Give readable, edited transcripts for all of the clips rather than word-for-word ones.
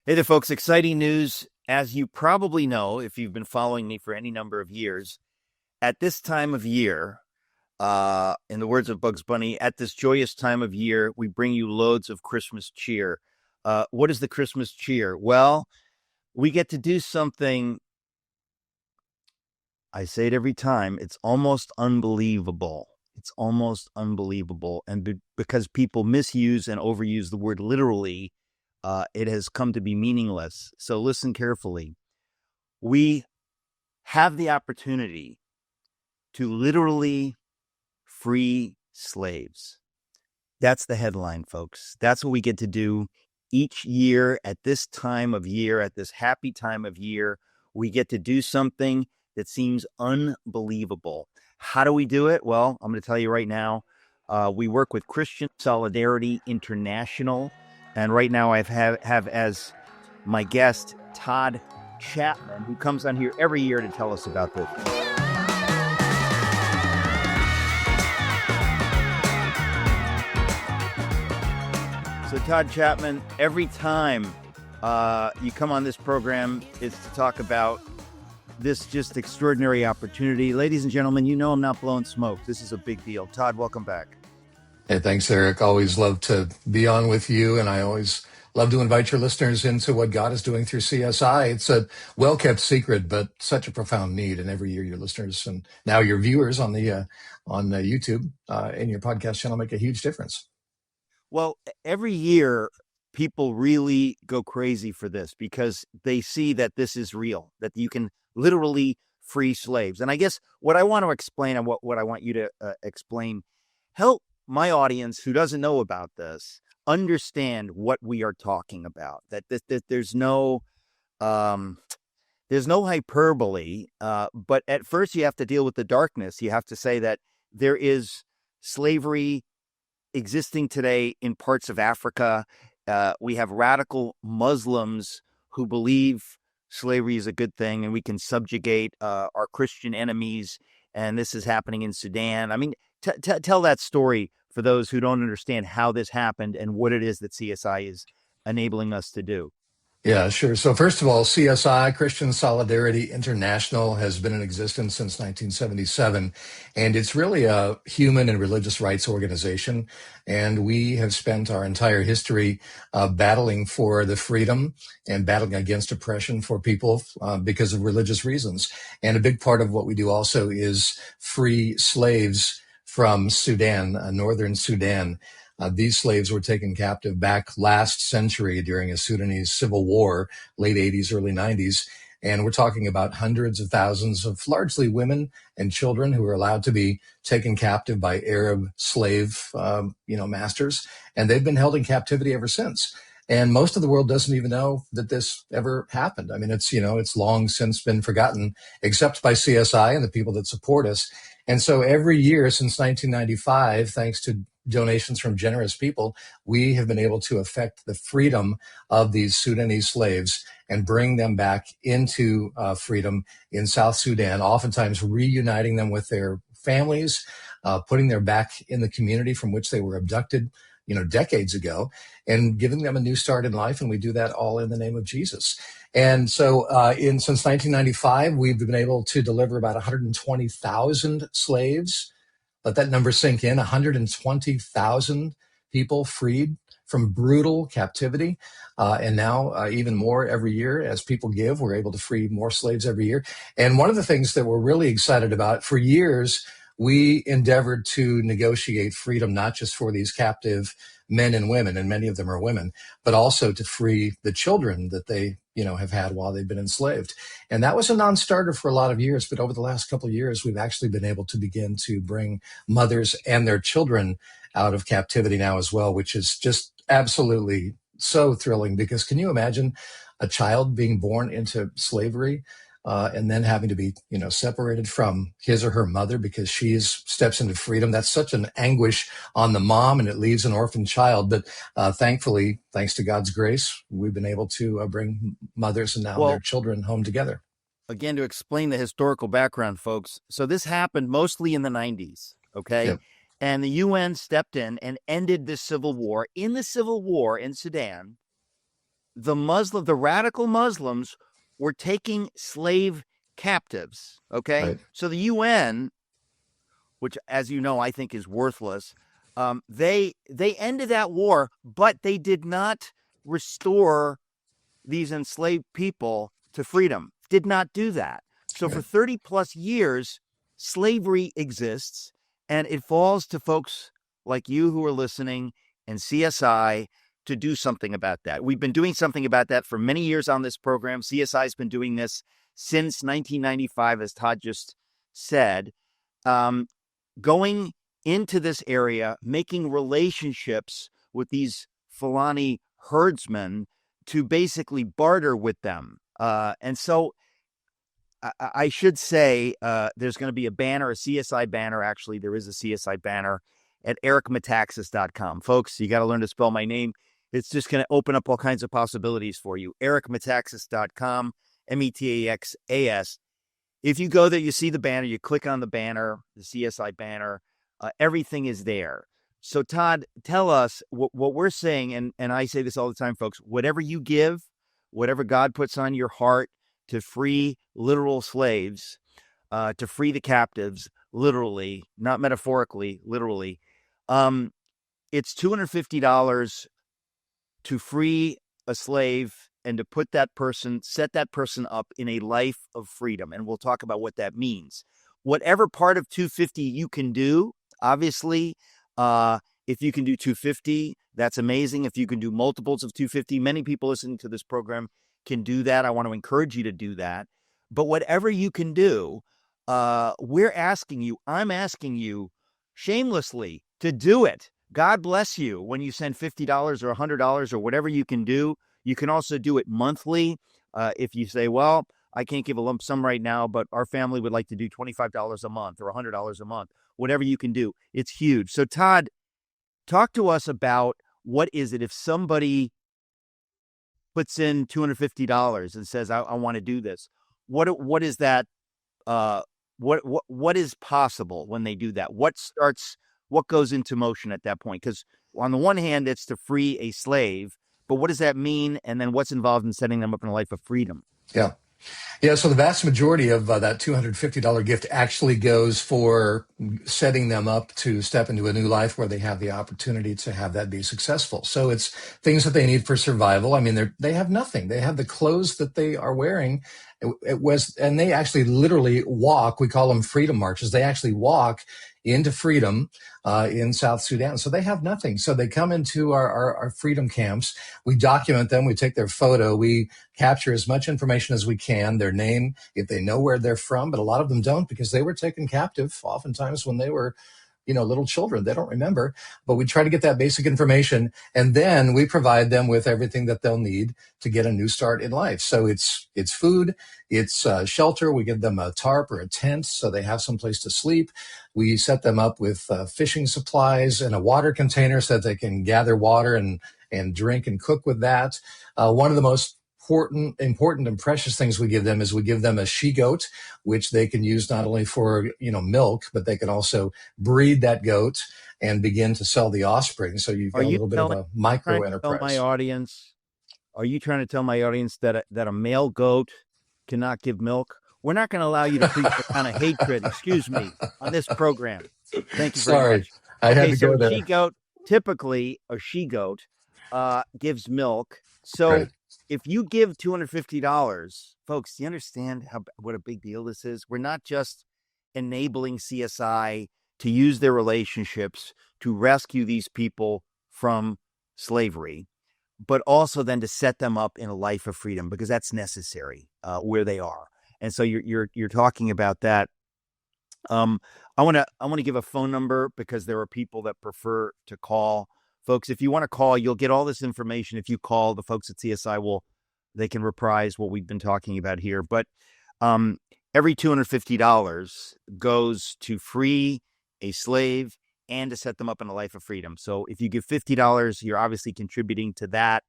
Hey there, folks. Exciting news. As you probably know, if you've been following me for any number of years, at this time of year, in the words of Bugs Bunny, at this joyous time of year, we bring you loads of Christmas cheer. What is the Christmas cheer? Well, we get to do something. I say it every time. It's almost unbelievable. It's almost unbelievable. And because people misuse and overuse the word literally, it has come to be meaningless. So listen carefully. We have the opportunity to literally free slaves. That's the headline, folks. That's what we get to do each year at this time of year, at this happy time of year. We get to do something that seems unbelievable. How do we do it? Well, I'm going to tell you right now. We work with Christian Solidarity International. And right now I have as my guest, Todd Chatman, who comes on here every year to tell us about this. So Todd Chatman, every time you come on this program, it's to talk about this just extraordinary opportunity. Ladies and gentlemen, you know I'm not blowing smoke. This is a big deal. Todd, welcome back. Hey, thanks, Eric. Always love to be on with you, and I always love to invite your listeners into what God is doing through CSI. It's a well-kept secret, but such a profound need. And every year, your listeners and now your viewers on the YouTube and your podcast channel make a huge difference. Well, every year, people really go crazy for this because they see that this is real, that you can literally free slaves. And I guess what I want to explain and what I want you to explain, help my audience who doesn't know about this understand what we are talking about. That there's no hyperbole, but at first you have to deal with the darkness. You have to say that there is slavery existing today in parts of Africa. We have radical Muslims who believe slavery is a good thing and we can subjugate our Christian enemies. And this is happening in Sudan. I mean, tell that story for those who don't understand how this happened and what it is that CSI is enabling us to do. Yeah, sure. So first of all, CSI, Christian Solidarity International, has been in existence since 1977, and it's really a human and religious rights organization. And we have spent our entire history battling for the freedom and battling against oppression for people because of religious reasons. And a big part of what we do also is free slaves from Sudan, northern Sudan. These slaves were taken captive back last century during a Sudanese civil war, late 80s, early 90s. And we're talking about hundreds of thousands of largely women and children who were allowed to be taken captive by Arab slave, masters. And they've been held in captivity ever since. And most of the world doesn't even know that this ever happened. I mean, it's long since been forgotten, except by CSI and the people that support us. And so every year since 1995, thanks to donations from generous people, we have been able to affect the freedom of these Sudanese slaves and bring them back into freedom in South Sudan, oftentimes reuniting them with their families, putting them back in the community from which they were abducted, decades ago, and giving them a new start in life. And we do that all in the name of Jesus. And so since 1995, we've been able to deliver about 120,000 slaves. Let that number sink in. 120,000 people freed from brutal captivity. And now even more every year as people give, we're able to free more slaves every year. And one of the things that we're really excited about, for years, we endeavored to negotiate freedom, not just for these captive men and women, and many of them are women, but also to free the children that they, have had while they've been enslaved. And that was a non-starter for a lot of years. But over the last couple of years, we've actually been able to begin to bring mothers and their children out of captivity now as well, which is just absolutely so thrilling. Because can you imagine a child being born into slavery? And then having to be, separated from his or her mother because she steps into freedom. That's such an anguish on the mom, and it leaves an orphan child. But thankfully, thanks to God's grace, we've been able to bring mothers and now their children home together. Again, to explain the historical background, folks. So this happened mostly in the 90s, okay? Yep. And the UN stepped in and ended this civil war. In the civil war in Sudan, the radical Muslims were taking slave captives. Okay, Right. so the UN, which, as you know, I think is worthless, they ended that war, but they did not restore these enslaved people to freedom. Did not do that. So for Right. 30 plus years, slavery exists, and it falls to folks like you who are listening and CSI to do something about that. We've been doing something about that for many years on this program. CSI has been doing this since 1995, as Todd just said, um, going into this area, making relationships with these Fulani herdsmen to basically barter with them. And so I should say there's going to be a banner, a CSI banner. Actually, there is a CSI banner at ericmetaxas.com. Folks, you got to learn to spell my name. It's just going to open up all kinds of possibilities for you. ericmetaxas.com, Metaxas. If you go there, you see the banner, you click on the banner, the CSI banner, everything is there. So, Todd, tell us what we're saying, and I say this all the time, folks, whatever you give, whatever God puts on your heart to free literal slaves, to free the captives, literally, not metaphorically, literally, it's $250 to free a slave and to put that person, set that person up in a life of freedom. And we'll talk about what that means. Whatever part of 250 you can do, obviously, if you can do 250, that's amazing. If you can do multiples of 250, many people listening to this program can do that. I want to encourage you to do that. But whatever you can do, we're asking you, I'm asking you shamelessly to do it. God bless you when you send $50 or $100 or whatever you can do. You can also do it monthly. If you say, well, I can't give a lump sum right now, but our family would like to do $25 a month or $100 a month, whatever you can do. It's huge. So, Todd, talk to us about what is it if somebody puts in $250 and says, I want to do this. What is that? What is possible when they do that? What goes into motion at that point? Because on the one hand, it's to free a slave, but what does that mean? And then what's involved in setting them up in a life of freedom? Yeah. Yeah, so the vast majority of that $250 gift actually goes for setting them up to step into a new life where they have the opportunity to have that be successful. So it's things that they need for survival. I mean, they have nothing. They have the clothes that they are wearing. And they actually literally walk. We call them freedom marches. They actually walk into freedom in South Sudan. So they have nothing. So they come into our freedom camps. We document them. We take their photo. We capture as much information as we can, their name, if they know where they're from, but a lot of them don't because they were taken captive oftentimes when they were, little children. They don't remember, but we try to get that basic information. And then we provide them with everything that they'll need to get a new start in life. So it's food, it's shelter. We give them a tarp or a tent so they have some place to sleep. We set them up with fishing supplies and a water container so that they can gather water and drink and cook with that. One of the most important and precious things we give them is we give them a she-goat, which they can use not only for, milk, but they can also breed that goat and begin to sell the offspring. So you've Are got a you little bit of a micro enterprise. Are you trying to tell my audience that a male goat cannot give milk? We're not going to allow you to preach that kind of hatred, excuse me, on this program. Thank you very Sorry, much. I had Okay, to so go there. typically a she-goat gives milk. So Right. if you give $250, folks, do you understand what a big deal this is? We're not just enabling CSI to use their relationships to rescue these people from slavery, but also then to set them up in a life of freedom because that's necessary where they are. And so you're talking about that. I want to give a phone number because there are people that prefer to call. Folks, if you want to call, you'll get all this information. If you call, the folks at CSI they can reprise what we've been talking about here. But every $250 goes to free a slave and to set them up in a life of freedom. So if you give $50, you're obviously contributing to that.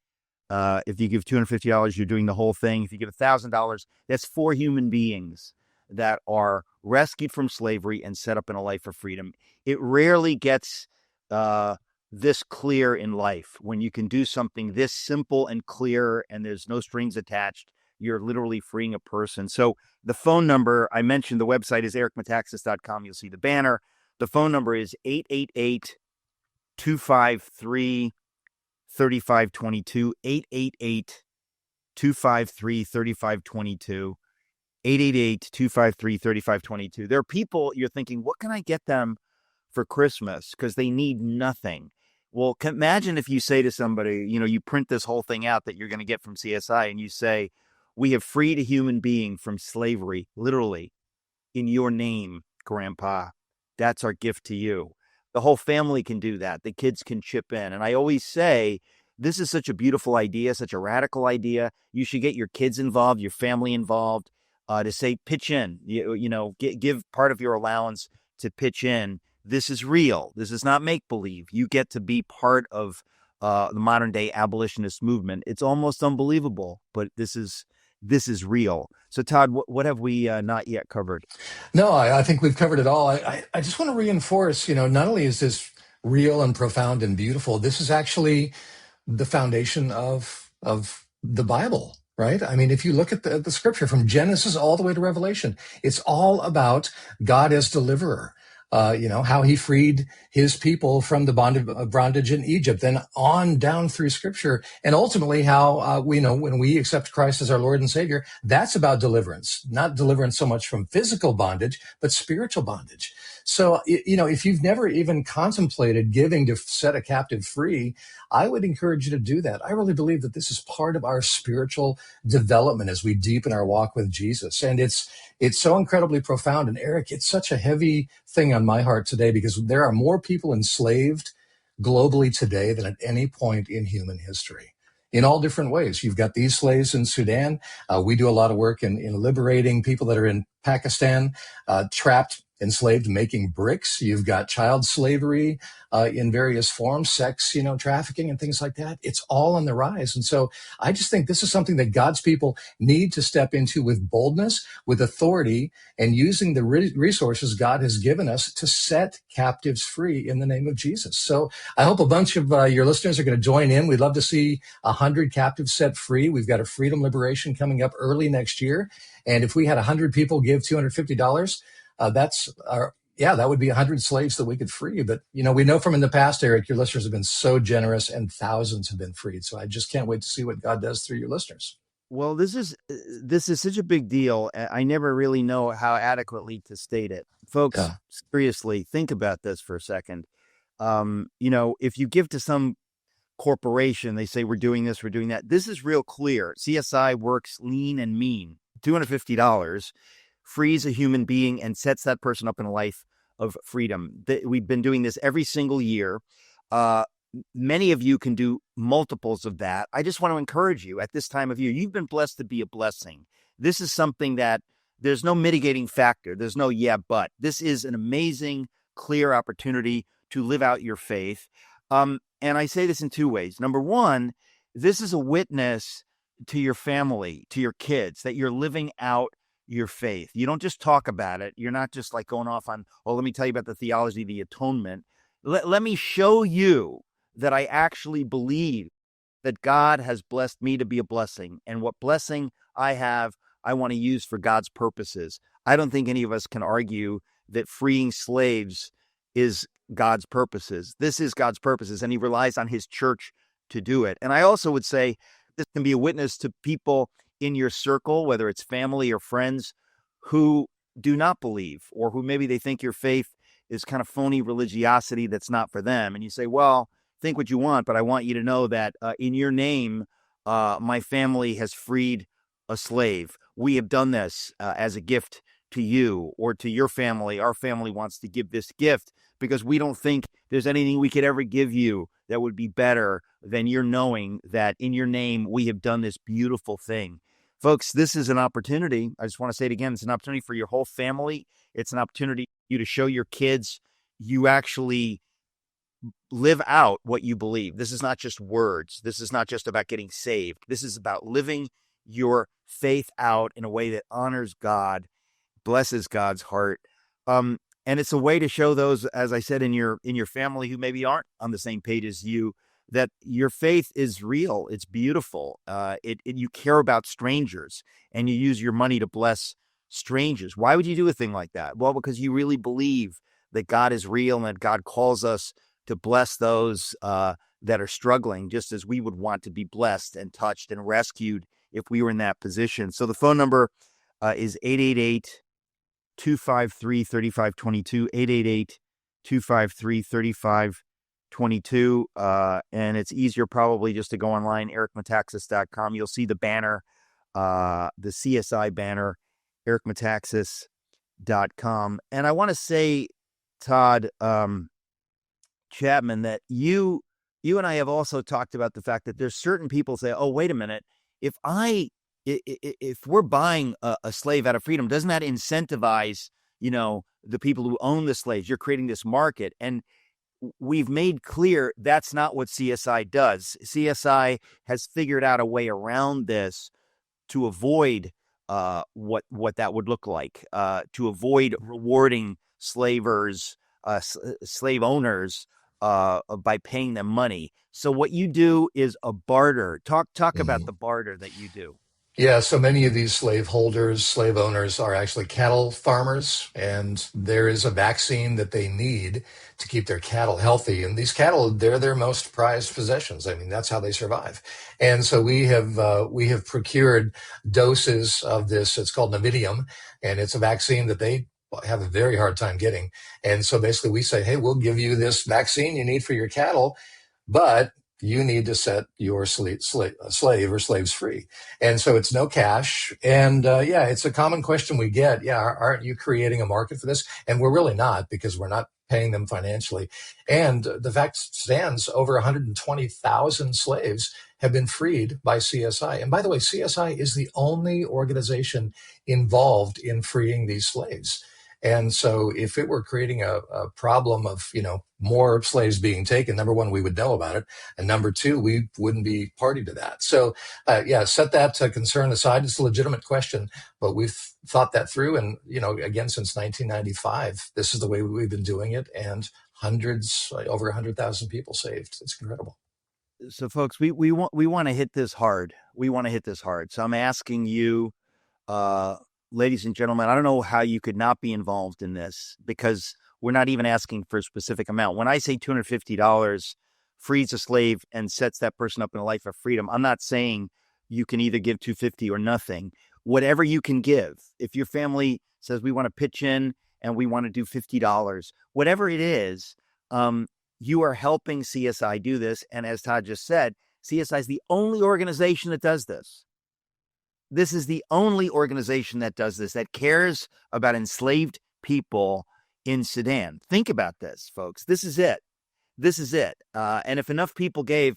If you give $250, you're doing the whole thing. If you give $1,000, that's 4 human beings that are rescued from slavery and set up in a life of freedom. It rarely gets this clear in life, when you can do something this simple and clear and there's no strings attached. You're literally freeing a person. So the phone number, I mentioned the website is ericmetaxas.com. You'll see the banner. The phone number is 888-253-3522, 888-253-3522, 888-253-3522. There are people you're thinking, what can I get them for Christmas? Because they need nothing. Well, imagine if you say to somebody, you print this whole thing out that you're going to get from CSI and you say, we have freed a human being from slavery, literally, in your name, Grandpa. That's our gift to you. The whole family can do that. The kids can chip in. And I always say, this is such a beautiful idea, such a radical idea. You should get your kids involved, your family involved, to say, pitch in, give part of your allowance to pitch in. This is real. This is not make-believe. You get to be part of the modern-day abolitionist movement. It's almost unbelievable, but this is real. So, Todd, what have we not yet covered? No, I think we've covered it all. I just want to reinforce, not only is this real and profound and beautiful, this is actually the foundation of the Bible, right? I mean, if you look at the scripture from Genesis all the way to Revelation, it's all about God as deliverer. How he freed his people from the bondage in Egypt, then on down through scripture. And ultimately how we know when we accept Christ as our Lord and Savior, that's about deliverance, not deliverance so much from physical bondage, but spiritual bondage. So, if you've never even contemplated giving to set a captive free, I would encourage you to do that. I really believe that this is part of our spiritual development as we deepen our walk with Jesus. And it's so incredibly profound. And Eric, it's such a heavy thing on my heart today because there are more people enslaved globally today than at any point in human history in all different ways. You've got these slaves in Sudan. We do a lot of work in liberating people that are in Pakistan, trapped, enslaved, making bricks. You've got child slavery in various forms, sex, trafficking and things like that. It's all on the rise. And so I just think this is something that God's people need to step into with boldness, with authority, and using the resources God has given us to set captives free in the name of Jesus. So I hope a bunch of your listeners are going to join in. We'd love to see 100 captives set free. We've got a freedom liberation coming up early next year. And if we had 100 people give $250, that would be 100 slaves that we could free. But, we know from in the past, Eric, your listeners have been so generous and thousands have been freed. So I just can't wait to see what God does through your listeners. Well, this is such a big deal. I never really know how adequately to state it. Folks, seriously, think about this for a second. If you give to some corporation, they say, we're doing this, we're doing that. This is real clear. CSI works lean and mean. $250 frees a human being and sets that person up in a life of freedom. We've been doing this every single year. Many of you can do multiples of that. I just want to encourage you at this time of year. You've been blessed to be a blessing. This is something that there's no mitigating factor. There's no but. This is an amazing, clear opportunity to live out your faith. And I say this in two ways. Number one, this is a witness to your family, to your kids, that you're living out your faith. You don't just talk about it. You're not just like going off on, let me tell you about the theology of the atonement. Let me show you that I actually believe that God has blessed me to be a blessing. And what blessing I have, I want to use for God's purposes. I don't think any of us can argue that freeing slaves is God's purposes. This is God's purposes, and he relies on his church to do it. And I also would say this can be a witness to people in your circle, whether it's family or friends, who do not believe, or who maybe they think your faith is kind of phony religiosity that's not for them. And you say, well, think what you want, but I want you to know that in your name, my family has freed a slave. We have done this as a gift to you or to your family. Our family wants to give this gift because we don't think there's anything we could ever give you that would be better than your knowing that in your name we have done this beautiful thing. Folks, this is an opportunity. I just want to say it again. It's an opportunity for your whole family. It's an opportunity for you to show your kids you actually live out what you believe. This is not just words. This is not just about getting saved. This is about living your faith out in a way that honors God, blesses God's heart. And and it's a way to show those, as I said, in your family who maybe aren't on the same page as you, that your faith is real. It's beautiful. You care about strangers, and you use your money to bless strangers. Why would you do a thing like that? Well, because you really believe that God is real and that God calls us to bless those that are struggling, just as we would want to be blessed and touched and rescued if we were in that position. So the phone number is 888-253-3522, 888-253-3522. And it's easier probably just to go online, ericmetaxas.com. You'll see the banner, the CSI banner, ericmetaxas.com. And I want to say, Todd Chatman, that you and I have also talked about the fact that there's certain people say, oh, wait a minute, if we're buying a slave out of freedom, doesn't that incentivize, the people who own the slaves? You're creating this market. And we've made clear that's not what CSI does. CSI has figured out a way around this to avoid what that would look like, to avoid rewarding slave owners by paying them money. So what you do is a barter. Talk about the barter that you do. Yeah, so many of these slaveholders, slave owners are actually cattle farmers, and there is a vaccine that they need to keep their cattle healthy. And these cattle, they're their most prized possessions. I mean, that's how they survive. And so we have procured doses of this. It's called Navidium, and it's a vaccine that they have a very hard time getting. And so basically we say, hey, we'll give you this vaccine you need for your cattle, but you need to set your slave or slaves free. And so it's no cash. And yeah, it's a common question we get. Yeah, aren't you creating a market for this? And we're really not, because we're not paying them financially. And the fact stands, over 120,000 slaves have been freed by CSI. And by the way, CSI is the only organization involved in freeing these slaves. And so if it were creating a problem of, more slaves being taken, number one, we would know about it. And number two, we wouldn't be party to that. So, yeah, set that concern aside. It's a legitimate question, but we've thought that through. And, again, since 1995, this is the way we've been doing it. And over 100,000 people saved. It's incredible. So folks, we want to hit this hard. So I'm asking you, ladies and gentlemen, I don't know how you could not be involved in this, because we're not even asking for a specific amount. When I say $250 frees a slave and sets that person up in a life of freedom, I'm not saying you can either give $250 or nothing. Whatever you can give. If your family says we want to pitch in and we want to do $50, whatever it is, you are helping CSI do this. And as Todd just said, CSI is the only organization that does this. This is the only organization that does this, that cares about enslaved people in Sudan. Think about this, folks. This is it. And if enough people gave,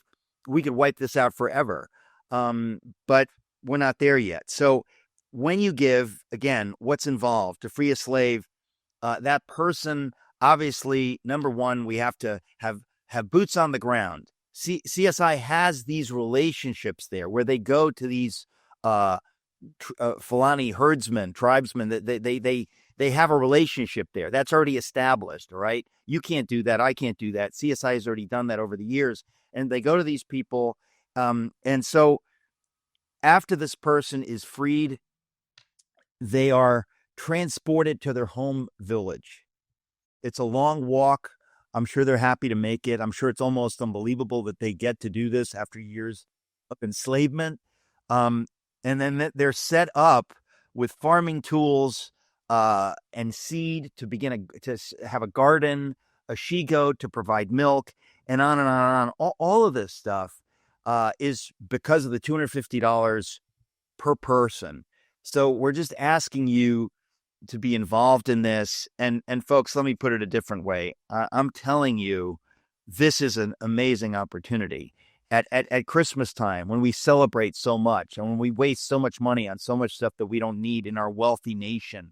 we could wipe this out forever. But we're not there yet. So when you give, again, what's involved to free a slave? That person, obviously, number one, we have to have boots on the ground. CSI has these relationships there where they go to these Fulani herdsmen, tribesmen, that they have a relationship there. That's already established, all right? You can't do that. I can't do that. CSI has already done that over the years. And they go to these people. And so after this person is freed, they are transported to their home village. It's a long walk. I'm sure they're happy to make it. I'm sure it's almost unbelievable that they get to do this after years of enslavement. And then they're set up with farming tools and seed to begin to have a garden, a she-goat to provide milk, and on and on and on. All of this stuff is because of the $250 per person. So we're just asking you to be involved in this. And folks, let me put it a different way. I'm telling you, this is an amazing opportunity. At Christmas time, when we celebrate so much and when we waste so much money on so much stuff that we don't need in our wealthy nation,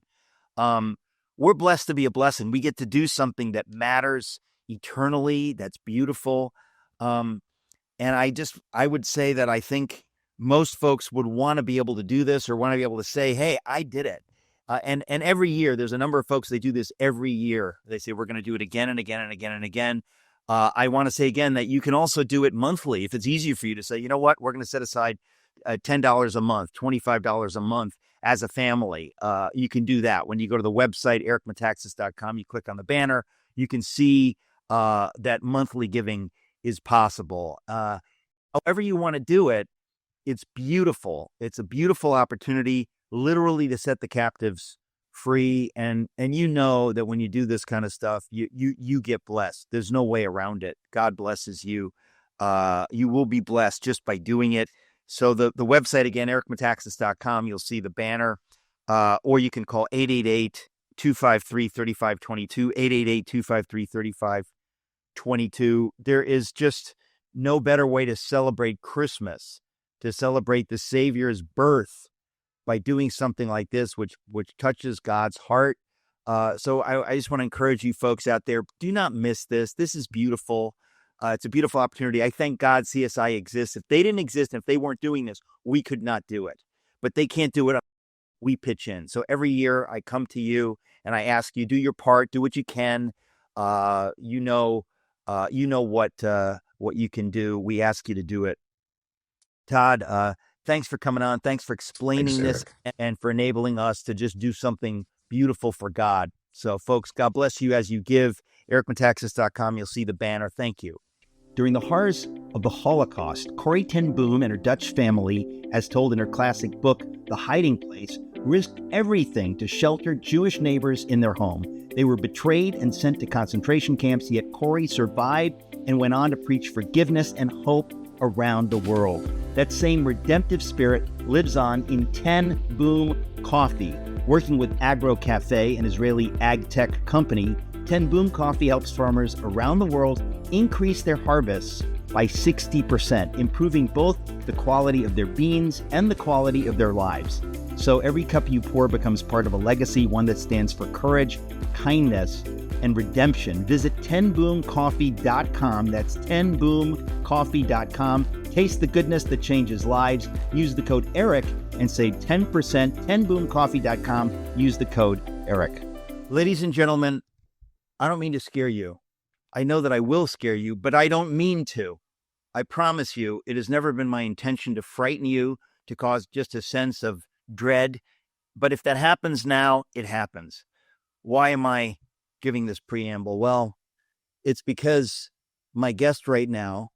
we're blessed to be a blessing. We get to do something that matters eternally, that's beautiful. And I would say that I think most folks would want to be able to do this, or want to be able to say, hey, I did it. And every year, there's a number of folks, they do this every year. They say, we're going to do it again and again and again and again. I want to say again that you can also do it monthly. If it's easier for you to say, you know what, we're going to set aside $10 a month, $25 a month as a family. You can do that. When you go to the website, ericmetaxas.com, you click on the banner, you can see that monthly giving is possible. However you want to do it, it's beautiful. It's a beautiful opportunity, literally, to set the captives free. And you know that when you do this kind of stuff, you get blessed. There's no way around it. God blesses you. You will be blessed just by doing it. So the website, again, ericmetaxas.com, you'll see the banner, or you can call 888-253-3522, 888-253-3522. There is just no better way to celebrate Christmas, to celebrate the Savior's birth, by doing something like this, which touches God's heart. So I just want to encourage you folks out there, do not miss this. This is beautiful. It's a beautiful opportunity. I thank God CSI exists. If they didn't exist, if they weren't doing this, we could not do it. But they can't do it. We pitch in. So every year I come to you and I ask you, do your part, do what you can. You know what you can do. We ask you to do it. Todd, thanks for coming on. Thanks for explaining this and for enabling us to just do something beautiful for God. So, folks, God bless you as you give. ericmetaxas.com, you'll see the banner. Thank you. During the horrors of the Holocaust, Corrie ten Boom and her Dutch family, as told in her classic book, The Hiding Place, risked everything to shelter Jewish neighbors in their home. They were betrayed and sent to concentration camps, yet Corrie survived and went on to preach forgiveness and hope around the world. That same redemptive spirit lives on in 10 Boom Coffee. Working with Agro Cafe, an Israeli ag tech company, 10 Boom Coffee helps farmers around the world increase their harvests by 60%, improving both the quality of their beans and the quality of their lives. So every cup you pour becomes part of a legacy, one that stands for courage, kindness, and redemption. Visit 10boomcoffee.com. That's 10boomcoffee.com. Taste the goodness that changes lives. Use the code ERIC and save 10%. 10boomcoffee.com. Use the code ERIC. Ladies and gentlemen, I don't mean to scare you. I know that I will scare you, but I don't mean to. I promise you, it has never been my intention to frighten you, to cause just a sense of dread. But if that happens now, it happens. Why am I giving this preamble? Well, it's because my guest right now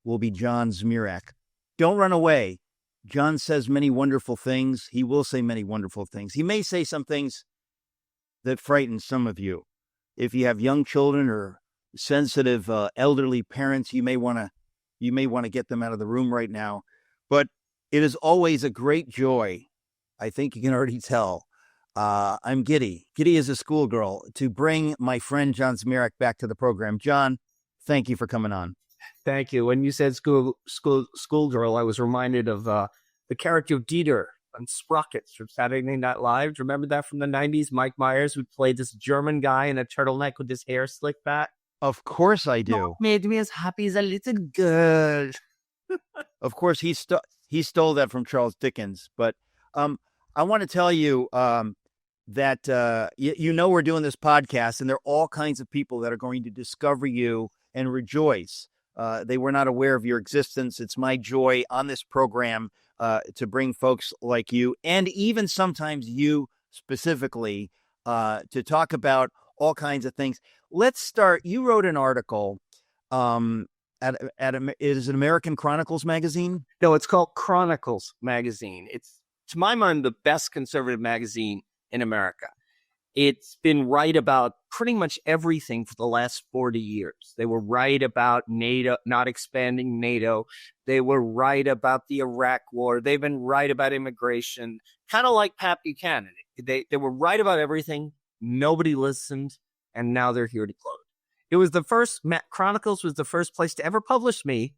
will be John Zmirak. Don't run away. John says many wonderful things. He will say many wonderful things. He may say some things that frighten some of you. If you have young children or sensitive elderly parents, you may want to get them out of the room right now. But it is always a great joy. I think you can already tell. I'm giddy as a schoolgirl to bring my friend John Zmirak back to the program. John, thank you for coming on. Thank you. When you said schoolgirl, I was reminded of the character of Dieter on Sprockets from Saturday Night Live. Do you remember that from the 90s? Mike Myers, who played this German guy in a turtleneck with his hair slicked back. Of course I do. What made me as happy as a little girl. Of course, he stole that from Charles Dickens. But I want to tell you that you know we're doing this podcast, and there are all kinds of people that are going to discover you and rejoice. They were not aware of your existence. It's my joy on this program to bring folks like you, and even sometimes you specifically, to talk about all kinds of things. Let's start. You wrote an article at is it American Chronicles magazine? No, it's called Chronicles magazine. It's, to my mind, the best conservative magazine in America. It's been right about pretty much everything for the last 40 years. They were right about NATO, not expanding NATO. They were right about the Iraq war. They've been right about immigration, kind of like Pat Buchanan. They were right about everything. Nobody listened, and now they're here to close. It was the first, Chronicles was the first place to ever publish me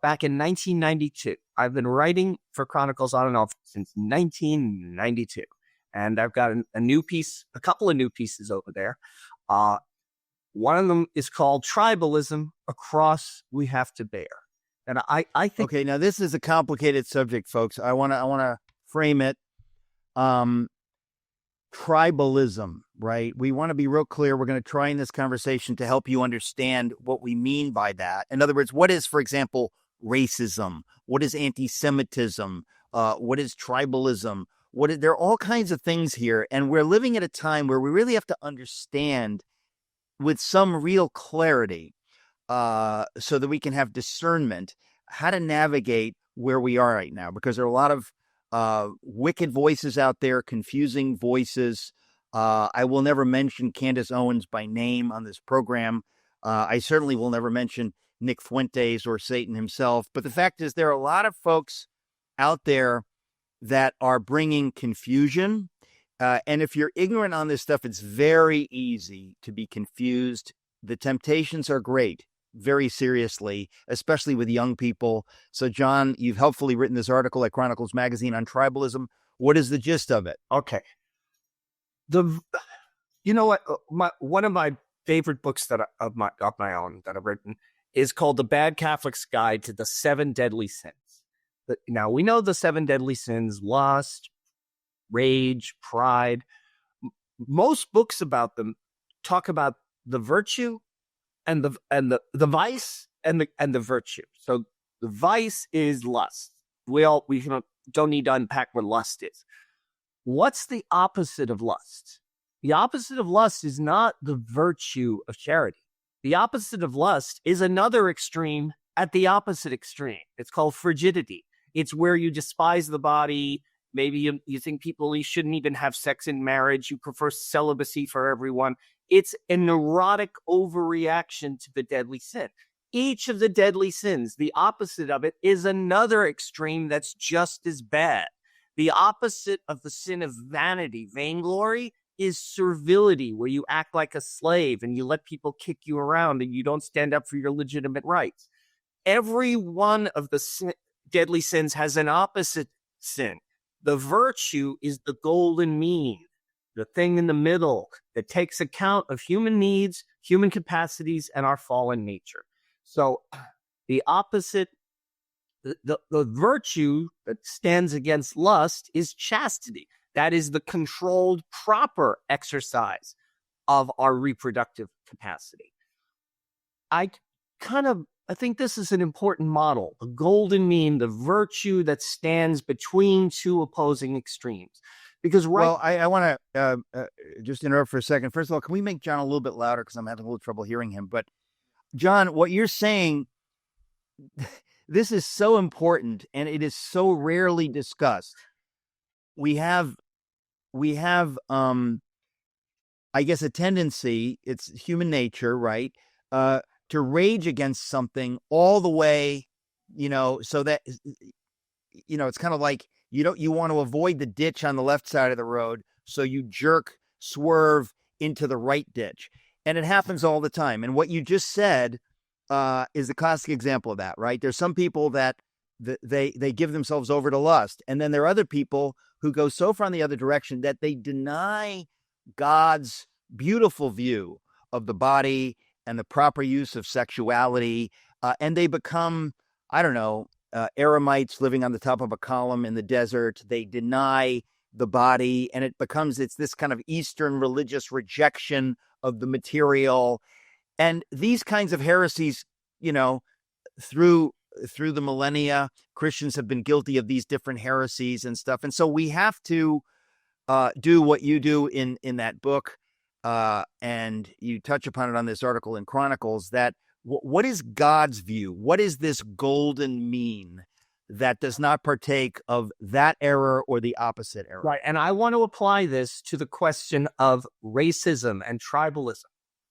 back in 1992. I've been writing for Chronicles on and off since 1992. And I've got a new piece, a couple of new pieces over there. One of them is called Tribalism, A Cross We Have to Bear. And I think... Okay, now this is a complicated subject, folks. I want to frame it. tribalism, right? We want to be real clear. We're going to try in this conversation to help you understand what we mean by that. In other words, what is, for example, racism? What is anti-Semitism? What is tribalism? There are all kinds of things here. And we're living at a time where we really have to understand with some real clarity so that we can have discernment how to navigate where we are right now, because there are a lot of wicked voices out there, confusing voices. I will never mention Candace Owens by name on this program. I certainly will never mention Nick Fuentes or Satan himself. But the fact is, there are a lot of folks out there that are bringing confusion. And if you're ignorant on this stuff, it's very easy to be confused. The temptations are great, very seriously, especially with young people. So, John, you've helpfully written this article at Chronicles Magazine on tribalism. What is the gist of it? Okay. You know what? One of my favorite books of my own that I've written is called The Bad Catholic's Guide to the 7 Deadly Sins. Now, we know the 7 deadly sins: lust, rage, pride. Most books about them talk about the virtue and the vice and the virtue. So the vice is lust. We don't need to unpack what lust is. What's the opposite of lust? The opposite of lust is not the virtue of charity. The opposite of lust is another extreme at the opposite extreme. It's called frigidity. It's where you despise the body. Maybe you think people shouldn't even have sex in marriage. You prefer celibacy for everyone. It's a neurotic overreaction to the deadly sin. Each of the deadly sins, the opposite of it, is another extreme that's just as bad. The opposite of the sin of vanity, vainglory, is servility, where you act like a slave and you let people kick you around and you don't stand up for your legitimate rights. Every one of the deadly sins has an opposite sin. The virtue is the golden mean, the thing in the middle that takes account of human needs, human capacities, and our fallen nature. So the opposite, the virtue that stands against lust is chastity. That is the controlled, proper exercise of our reproductive capacity. I think this is an important model, the golden mean, the virtue that stands between two opposing extremes. Because I want to just interrupt for a second. First of all, can we make John a little bit louder, because I'm having a little trouble hearing him? But John, what you're saying, this is so important, and it is so rarely discussed. We have, I guess, a tendency, it's human nature, right? To rage against something all the way, so that, it's kind of like you want to avoid the ditch on the left side of the road, so you swerve into the right ditch. And it happens all the time. And what you just said is the classic example of that, right? There's some people that they give themselves over to lust. And then there are other people who go so far in the other direction that they deny God's beautiful view of the body and the proper use of sexuality. And they become, eremites living on the top of a column in the desert. They deny the body, and it's this kind of Eastern religious rejection of the material. And these kinds of heresies, through the millennia, Christians have been guilty of these different heresies and stuff. And so we have to do what you do in that book, and you touch upon it on this article in Chronicles, that what is God's view? What is this golden mean that does not partake of that error or the opposite error? Right. And I want to apply this to the question of racism and tribalism,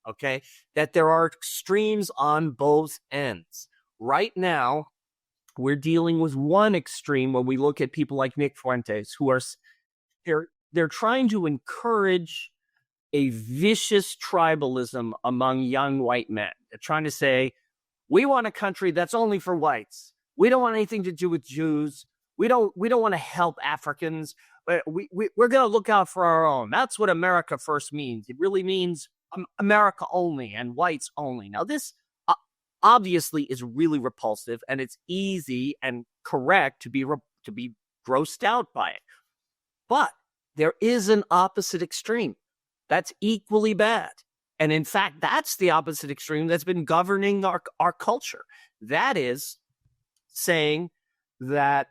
okay? That there are extremes on both ends. Right now, we're dealing with one extreme when we look at people like Nick Fuentes, who are they're trying to encourage a vicious tribalism among young white men. They're trying to say, we want a country that's only for whites. We don't want anything to do with Jews. We don't want to help Africans. But we're going to look out for our own. That's what America first means. It really means America only and whites only. Now, this obviously is really repulsive, and it's easy and correct to be grossed out by it. But there is an opposite extreme that's equally bad. And in fact, that's the opposite extreme that's been governing our culture. That is saying that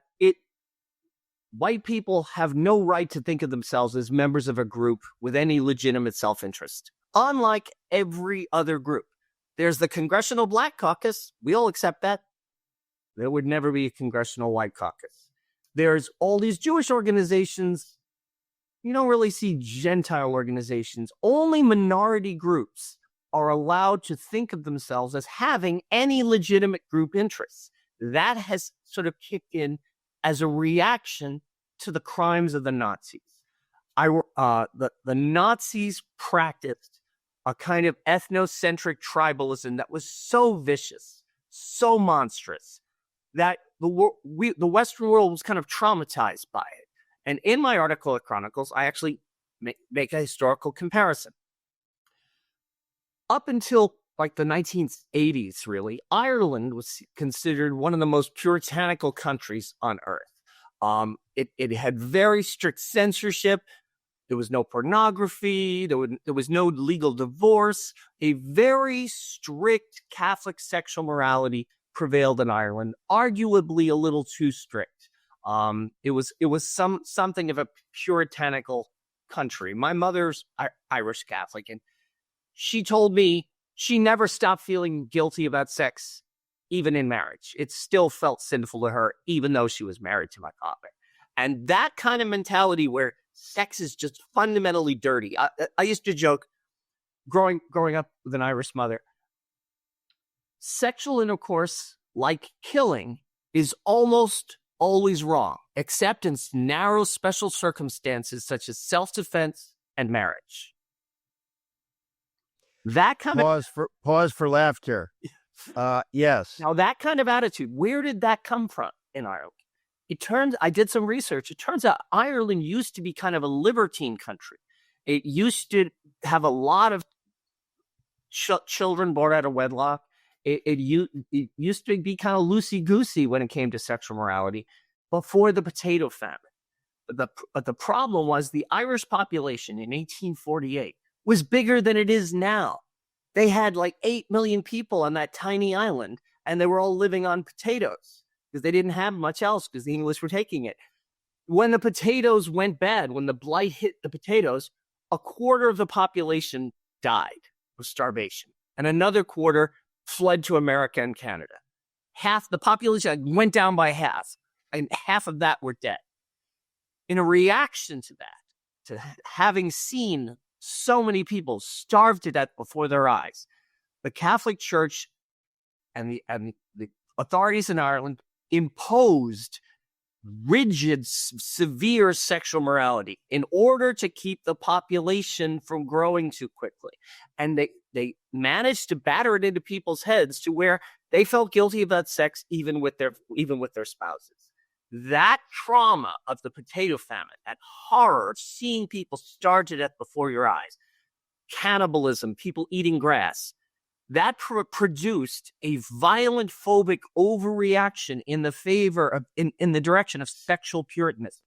white people have no right to think of themselves as members of a group with any legitimate self-interest, unlike every other group. There's the Congressional Black Caucus. We all accept that. There would never be a Congressional White Caucus. There's all these Jewish organizations. You don't really see Gentile organizations. Only minority groups are allowed to think of themselves as having any legitimate group interests. That has sort of kicked in as a reaction to the crimes of the Nazis. The Nazis practiced a kind of ethnocentric tribalism that was so vicious, so monstrous, that the Western world was kind of traumatized by it. And in my article at Chronicles, I actually make a historical comparison. Up until like the 1980s, really, Ireland was considered one of the most puritanical countries on earth. It had very strict censorship. There was no pornography. There was no legal divorce. A very strict Catholic sexual morality prevailed in Ireland, arguably a little too strict. It was something of a puritanical country. My mother's Irish Catholic, and she told me she never stopped feeling guilty about sex, even in marriage. It still felt sinful to her, even though she was married to my father. And that kind of mentality where sex is just fundamentally dirty. I used to joke, growing up with an Irish mother, sexual intercourse, like killing, is almost always wrong, except in narrow special circumstances such as self-defense and marriage. That kind pause for laughter. Yes. Now, that kind of attitude, where did that come from in Ireland? I did some research. It turns out Ireland used to be kind of a libertine country. It used to have a lot of children born out of wedlock. It used to be kind of loosey-goosey when it came to sexual morality before the potato famine. But the problem was the Irish population in 1848 was bigger than it is now. They had like 8 million people on that tiny island, and they were all living on potatoes because they didn't have much else because the English were taking it. When the potatoes went bad, when the blight hit the potatoes, a quarter of the population died of starvation, and another quarter fled to America and Canada. Half the population went down by half, and half of that were dead. In a reaction to that, to having seen so many people starved to death before their eyes, the Catholic Church and the authorities in Ireland imposed rigid, severe sexual morality in order to keep the population from growing too quickly. And they managed to batter it into people's heads to where they felt guilty about sex even with their spouses. That trauma of the potato famine, that horror of seeing people starve to death before your eyes, cannibalism, people eating grass, that produced a violent phobic overreaction in the favor of, in the direction of sexual puritanism.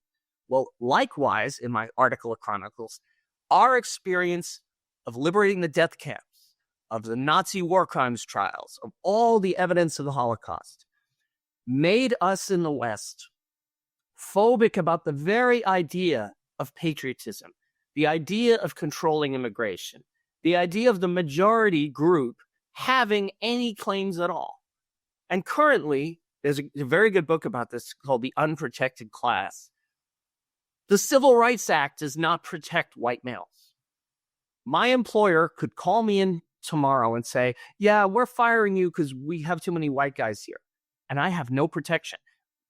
Well, likewise, in my article at Chronicles, our experience of liberating the death camps, of the Nazi war crimes trials, of all the evidence of the Holocaust, made us in the West phobic about the very idea of patriotism, the idea of controlling immigration, the idea of the majority group having any claims at all. And currently, there's a very good book about this called The Unprotected Class. The Civil Rights Act does not protect white males. My employer could call me in tomorrow and say, yeah, we're firing you because we have too many white guys here. And I have no protection.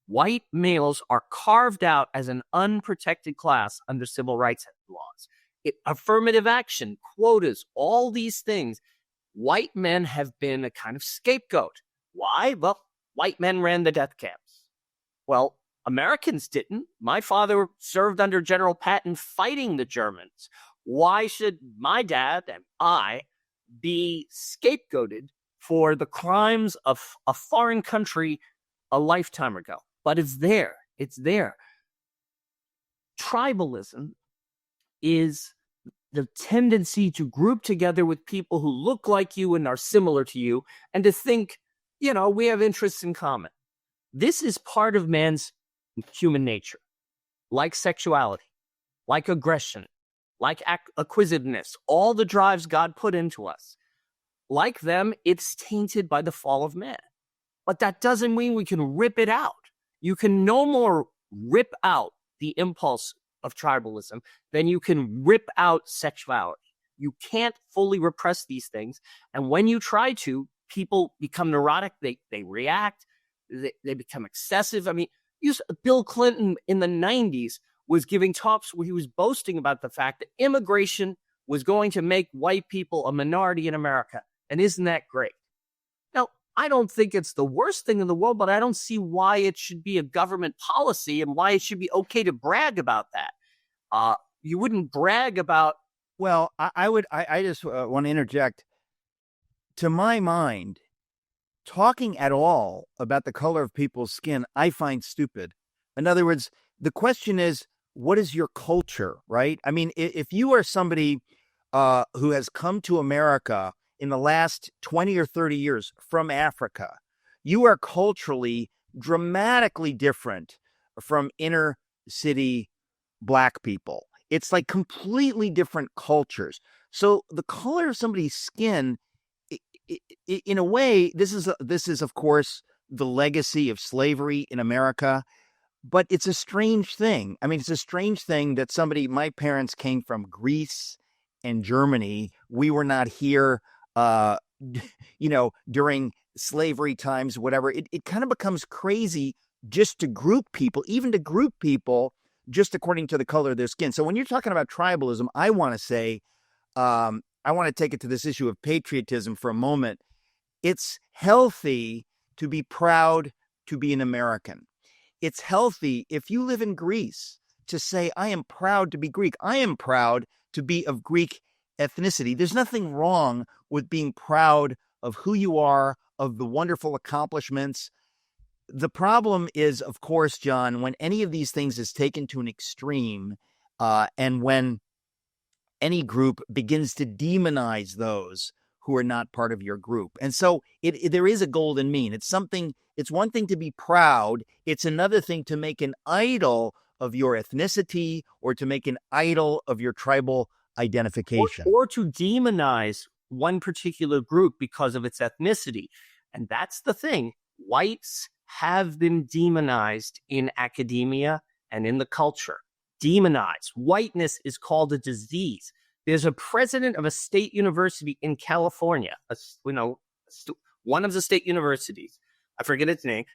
White males are carved out as an unprotected class under civil rights laws. Affirmative action, quotas, all these things. White men have been a kind of scapegoat. Why? Well, white men ran the death camps. Well, Americans didn't. My father served under General Patton fighting the Germans. Why should my dad and I be scapegoated for the crimes of a foreign country a lifetime ago? But it's there. It's there. Tribalism is the tendency to group together with people who look like you and are similar to you, and to think, we have interests in common. This is part of man's human nature, like sexuality, like aggression, like acquisitiveness, all the drives God put into us. Like them, it's tainted by the fall of man. But that doesn't mean we can rip it out. You can no more rip out the impulse of tribalism than you can rip out sexuality. You can't fully repress these things. And when you try to, people become neurotic. They react. They become excessive. I mean, Bill Clinton in the 90s was giving talks where he was boasting about the fact that immigration was going to make white people a minority in America. And isn't that great? Now, I don't think it's the worst thing in the world, but I don't see why it should be a government policy and why it should be okay to brag about that. You wouldn't brag about. Well, I just want to interject. To my mind, talking at all about the color of people's skin, I find stupid. In other words, the question is, what is your culture, right? I mean, if you are somebody who has come to America in the last 20 or 30 years from Africa, you are culturally dramatically different from inner city Black people. It's like completely different cultures. So the color of somebody's skin, in a way, this is of course the legacy of slavery in America, but it's a strange thing. I mean, it's a strange thing that my parents came from Greece and Germany. We were not here, during slavery times, whatever. It kind of becomes crazy just to group people, just according to the color of their skin. So when you're talking about tribalism, I want to say, I want to take it to this issue of patriotism for a moment. It's healthy to be proud to be an American. It's healthy if you live in Greece to say, I am proud to be Greek. I am proud to be of Greek ethnicity. There's nothing wrong with being proud of who you are, of the wonderful accomplishments. The problem is, of course, John, when any of these things is taken to an extreme, and when any group begins to demonize those who are not part of your group. And so there is a golden mean. It's one thing to be proud. It's another thing to make an idol of your ethnicity or to make an idol of your tribal identification. Or to demonize one particular group because of its ethnicity. And that's the thing. Whites have been demonized in academia and in the culture. Demonized. Whiteness is called a disease. There's a president of a state university in California, one of the state universities. I forget its name.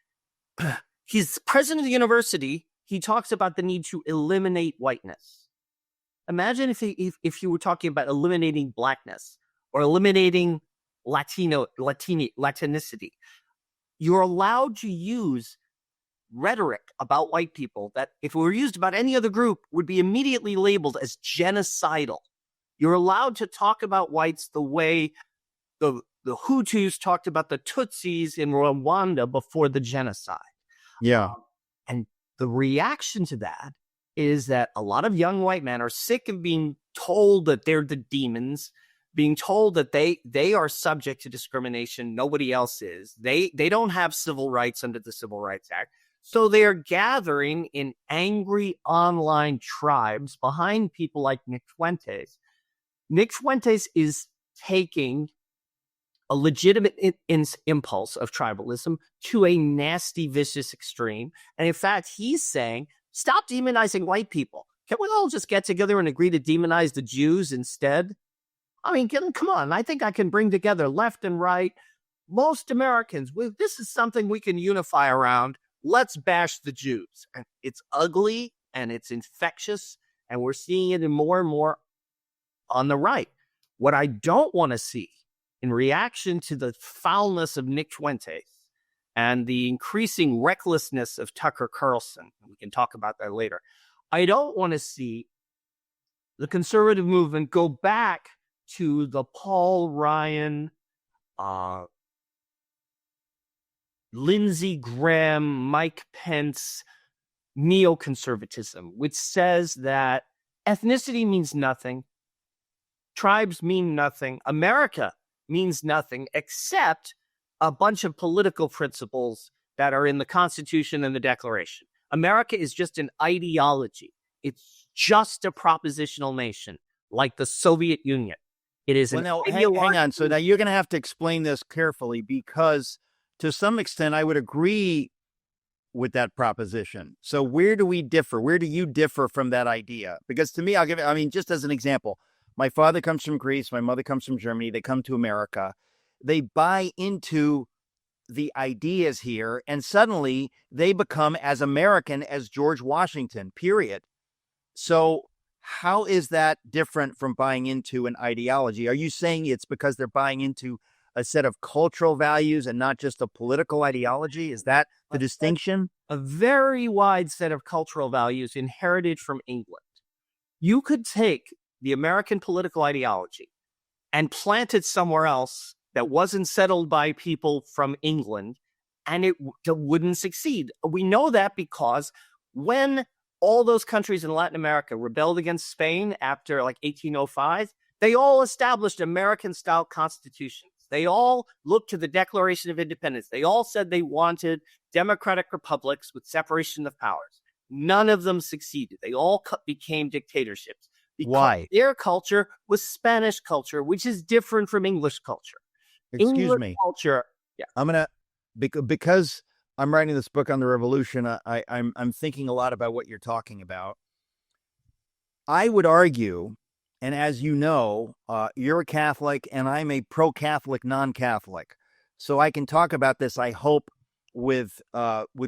He's president of the university. He talks about the need to eliminate whiteness. Imagine if you were talking about eliminating Blackness or eliminating Latinicity. You're allowed to use rhetoric about white people that, if it were used about any other group, would be immediately labeled as genocidal. You're allowed to talk about whites the way the Hutus talked about the Tutsis in Rwanda before the genocide. Yeah. And the reaction to that is that a lot of young white men are sick of being told that they're the demons, being told that they are subject to discrimination. Nobody else is. They don't have civil rights under the Civil Rights Act. So they are gathering in angry online tribes behind people like Nick Fuentes. Nick Fuentes is taking a legitimate impulse of tribalism to a nasty, vicious extreme. And in fact, he's saying, stop demonizing white people. Can we all just get together and agree to demonize the Jews instead? I mean, come on. I think I can bring together left and right. Most Americans, this is something we can unify around. Let's bash the Jews. And it's ugly and it's infectious. And we're seeing it in more and more on the right. What I don't want to see in reaction to the foulness of Nick Fuentes and the increasing recklessness of Tucker Carlson, we can talk about that later, I don't want to see the conservative movement go back to the Paul Ryan, Lindsey Graham, Mike Pence neoconservatism, which says that ethnicity means nothing. Tribes mean nothing. America means nothing except a bunch of political principles that are in the Constitution and the Declaration. America is just an ideology. It's just a propositional nation, like the Soviet Union. It is Well, an now, hang ideology. on. So now you're going to have to explain this carefully, because to some extent I would agree with that proposition. So where do we differ? Where do you differ from that idea? Because to me, just as an example, my father comes from Greece. My mother comes from Germany. They come to America. They buy into the ideas here, and suddenly they become as American as George Washington, period. So how is that different from buying into an ideology? Are you saying it's because they're buying into a set of cultural values and not just a political ideology? Is that the distinction? A very wide set of cultural values inherited from England. You could take the American political ideology and plant it somewhere else that wasn't settled by people from England, and it wouldn't succeed. We know that because when all those countries in Latin America rebelled against Spain after like 1805, they all established American-style constitutions. They all looked to the Declaration of Independence. They all said they wanted democratic republics with separation of powers. None of them succeeded. They all became dictatorships. Why? Their culture was Spanish culture, which is different from English culture. Excuse English me. culture. Yeah. I'm going to, because I'm writing this book on the revolution, I'm thinking a lot about what you're talking about. I would argue, and as you know, you're a Catholic and I'm a pro-Catholic non-Catholic. So I can talk about this, I hope, with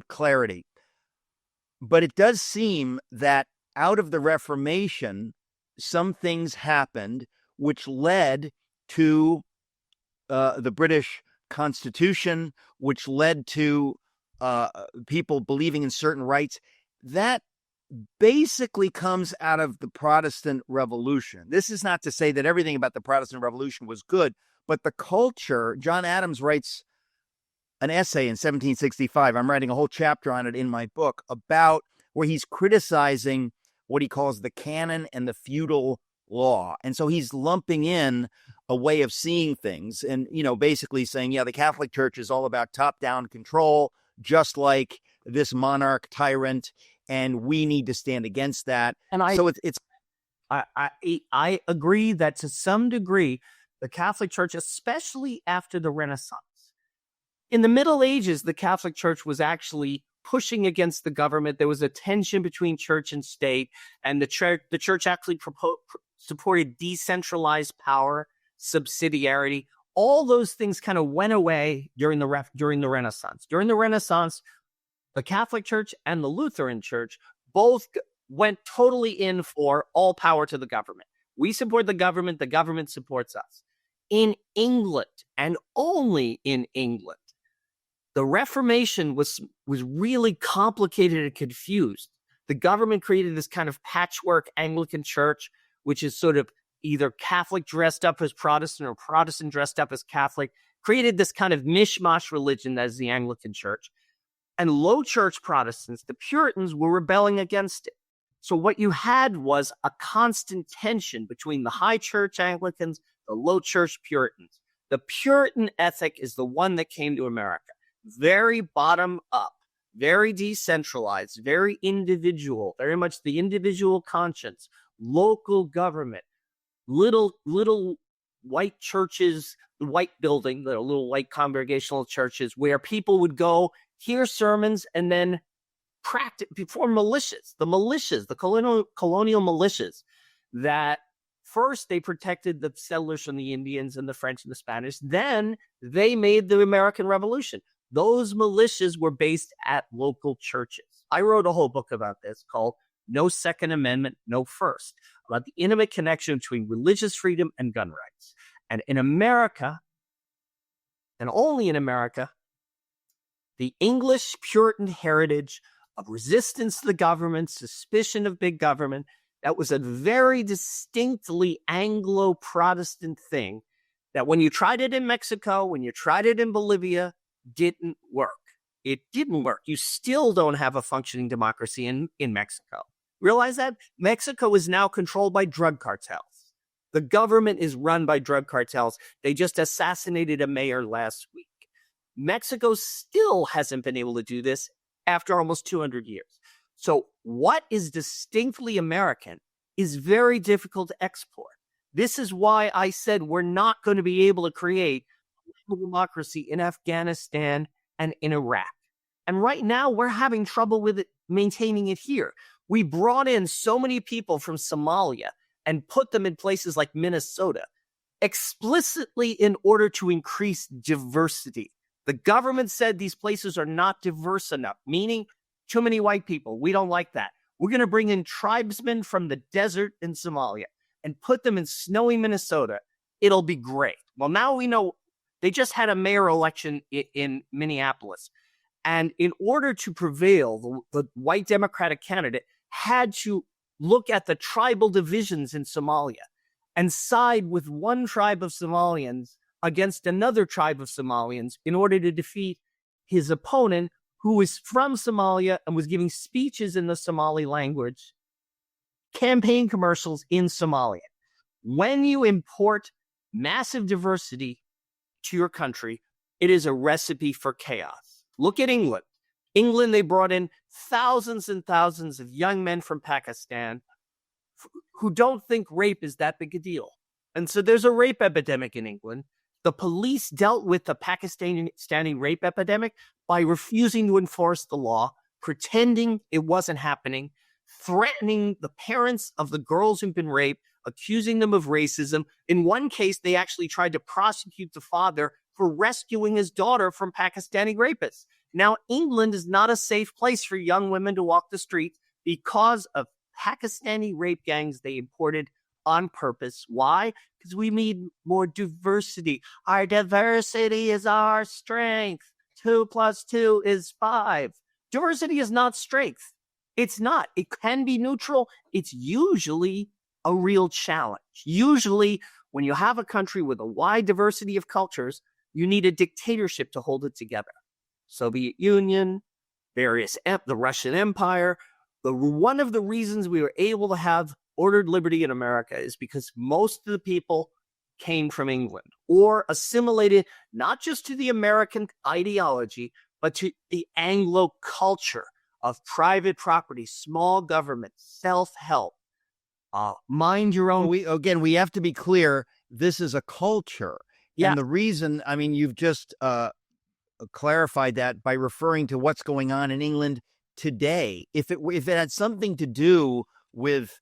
clarity. But it does seem that out of the Reformation, some things happened which led to the British Constitution, which led to people believing in certain rights. That basically comes out of the Protestant Revolution. This is not to say that everything about the Protestant Revolution was good, but the culture, John Adams writes an essay in 1765. I'm writing a whole chapter on it in my book about where he's criticizing what he calls the canon and the feudal law. And so he's lumping in a way of seeing things and, basically saying, yeah, the Catholic Church is all about top-down control, just like this monarch tyrant, and we need to stand against that. And I agree that to some degree, the Catholic Church, especially after the Renaissance, in the Middle Ages, the Catholic Church was actually pushing against the government. There was a tension between church and state, and the church actually supported decentralized power, subsidiarity. All those things kind of went away during the Renaissance. During the Renaissance, the Catholic Church and the Lutheran Church both went totally in for all power to the government. We support the government supports us. In England, and only in England, the Reformation was really complicated and confused. The government created this kind of patchwork Anglican church, which is sort of either Catholic dressed up as Protestant or Protestant dressed up as Catholic, created this kind of mishmash religion that is the Anglican church. And low church Protestants, the Puritans, were rebelling against it. So what you had was a constant tension between the high church Anglicans, the low church Puritans. The Puritan ethic is the one that came to America. Very bottom up, very decentralized, very individual, very much the individual conscience, local government, little white churches, white building, the little white congregational churches where people would go hear sermons and then practice before militias, the colonial militias that first they protected the settlers from the Indians and the French and the Spanish. Then they made the American Revolution. Those militias were based at local churches. I wrote a whole book about this called No Second Amendment, No First, about the intimate connection between religious freedom and gun rights. And in America, and only in America, the English Puritan heritage of resistance to the government, suspicion of big government, that was a very distinctly Anglo-Protestant thing that when you tried it in Mexico, when you tried it in Bolivia, didn't work. It didn't work. You still don't have a functioning democracy in Mexico. Realize that? Mexico is now controlled by drug cartels. The government is run by drug cartels. They just assassinated a mayor last week. Mexico still hasn't been able to do this after almost 200 years. So what is distinctly American is very difficult to export. This is why I said we're not going to be able to create a democracy in Afghanistan and in Iraq. And right now, we're having trouble with it, maintaining it here. We brought in so many people from Somalia and put them in places like Minnesota explicitly in order to increase diversity. The government said these places are not diverse enough, meaning too many white people. We don't like that. We're going to bring in tribesmen from the desert in Somalia and put them in snowy Minnesota. It'll be great. Well, now we know they just had a mayor election in Minneapolis. And in order to prevail, the white Democratic candidate had to look at the tribal divisions in Somalia and side with one tribe of Somalians against another tribe of Somalians in order to defeat his opponent, who was from Somalia and was giving speeches in the Somali language, campaign commercials in Somalia. When you import massive diversity to your country, it is a recipe for chaos. Look at England. England, they brought in thousands and thousands of young men from Pakistan who don't think rape is that big a deal. And so there's a rape epidemic in England. The police dealt with the Pakistani rape epidemic by refusing to enforce the law, pretending it wasn't happening, threatening the parents of the girls who've been raped, accusing them of racism. In one case, they actually tried to prosecute the father for rescuing his daughter from Pakistani rapists. Now, England is not a safe place for young women to walk the streets because of Pakistani rape gangs they imported on purpose. Why? Because we need more diversity. Our diversity is our strength. 2 + 2 is 5. Diversity is not strength. It's not. It can be neutral. It's usually a real challenge. Usually, when you have a country with a wide diversity of cultures, you need a dictatorship to hold it together. Soviet Union, the Russian Empire. One of the reasons we were able to have ordered liberty in America is because most of the people came from England or assimilated not just to the American ideology, but to the Anglo culture of private property, small government, self-help, mind your own. We have to be clear. This is a culture. Yeah. And the reason, I mean, you've just clarified that by referring to what's going on in England today. If it had something to do with,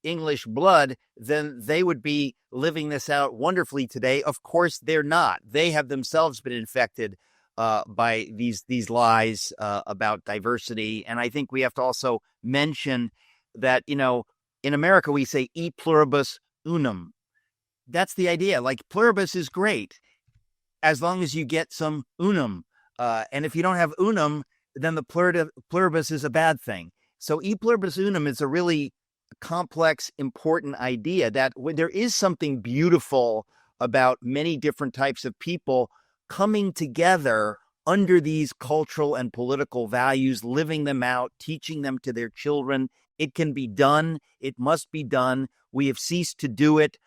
English blood, then they would be living this out wonderfully today. Of course, they're not. They have themselves been infected by these lies about diversity. And I think we have to also mention that, in America, we say e pluribus unum. That's the idea. Like, pluribus is great as long as you get some unum. And if you don't have unum, then the pluribus is a bad thing. So e pluribus unum is a really complex, important idea that when there is something beautiful about many different types of people coming together under these cultural and political values, living them out, teaching them to their children. It can be done. It must be done. We have ceased to do it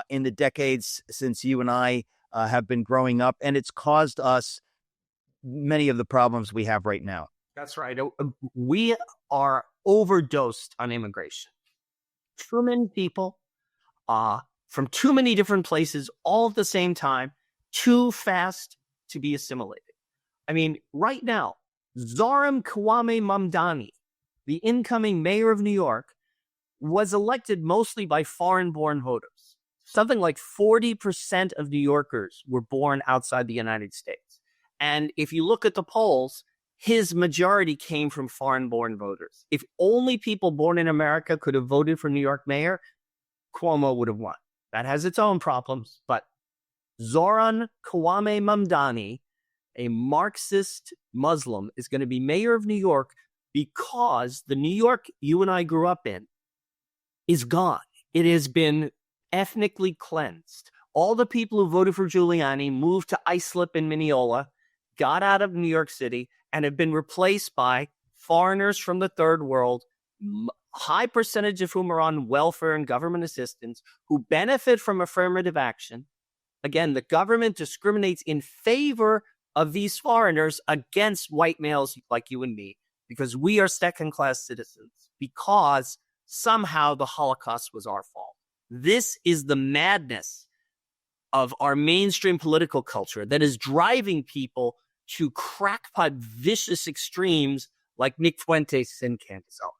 in the decades since you and I have been growing up, and it's caused us many of the problems we have right now. That's right. We are overdosed on immigration. Too many people from too many different places all at the same time, too fast to be assimilated. I mean, right now, Zohran Kwame Mamdani, the incoming mayor of New York, was elected mostly by foreign-born voters. Something like 40% of New Yorkers were born outside the United States. And if you look at the polls, his majority came from foreign-born voters. If only people born in America could have voted for New York mayor, Cuomo would have won. That has its own problems. But Zohran Kwame Mamdani, a Marxist Muslim, is going to be mayor of New York because the New York you and I grew up in is gone. It has been ethnically cleansed. All the people who voted for Giuliani moved to Islip in Mineola, got out of New York City, and have been replaced by foreigners from the third world high percentage of whom are on welfare and government assistance, who benefit from affirmative action. Again, the government discriminates in favor of these foreigners against white males like you and me, because we are second-class citizens, because somehow the Holocaust was our fault. This is the madness of our mainstream political culture that is driving people to crackpot, vicious extremes like Nick Fuentes and Candace Owens.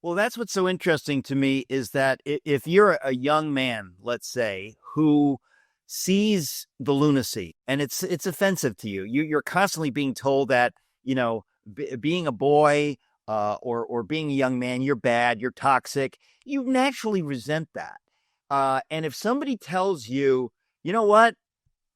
Well, that's what's so interesting to me is that if you're a young man, let's say, who sees the lunacy and it's offensive to you, you're constantly being told that, being a boy or being a young man, you're bad, you're toxic. You naturally resent that. And if somebody tells you, you know what,